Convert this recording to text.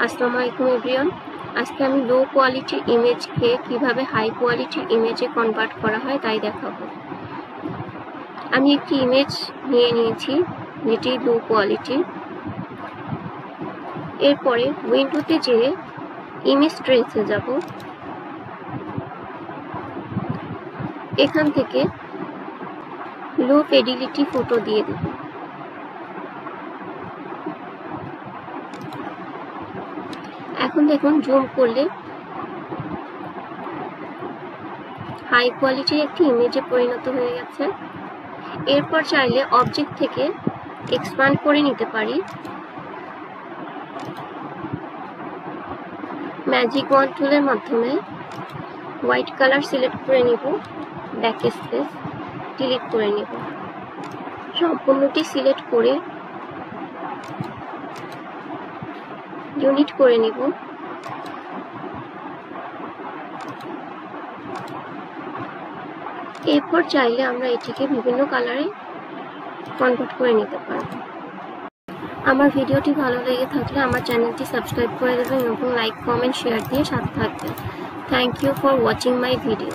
আসসালামু আলাইকুম এভরিওয়ান। আজকে আমি লো কোয়ালিটির ইমেজকে কিভাবে হাই কোয়ালিটির ইমেজে কনভার্ট করা হয় তাই দেখাবো। আমি একটি ইমেজ নিয়ে নিয়েছি যেটি লো কোয়ালিটির। এরপরে উইন্ডোতে যেয়ে ইমেজ ট্রেসে যাব। এখান থেকে লো ফিডিলিটি ফটো দিয়ে দেব। এখন দেখুন জুম করলে হাই কোয়ালিটির একটি ইমেজে পরিণত হয়ে গেছে। এরপর চাইলে অবজেক্ট থেকে এক্সপ্যান্ড করে নিতে পারি। ম্যাজিক ওয়ান্ড টুলের মাধ্যমে হোয়াইট কালার সিলেক্ট করে নিব, ব্যাক স্পেস ডিলিট করে নিব। সম্পূর্ণটি সিলেক্ট করে ইউনিট করে নিব। এরপর চাইলে আমরা এটিকে বিভিন্ন কালারে কনভার্ট করে নিতে পারব। আমার ভিডিওটি ভালো লেগে থাকলে আমার চ্যানেলটি সাবস্ক্রাইব করে দেবেন এবং লাইক, কমেন্ট, শেয়ার দিয়ে সাথে থাকবেন। Thank you for watching my video.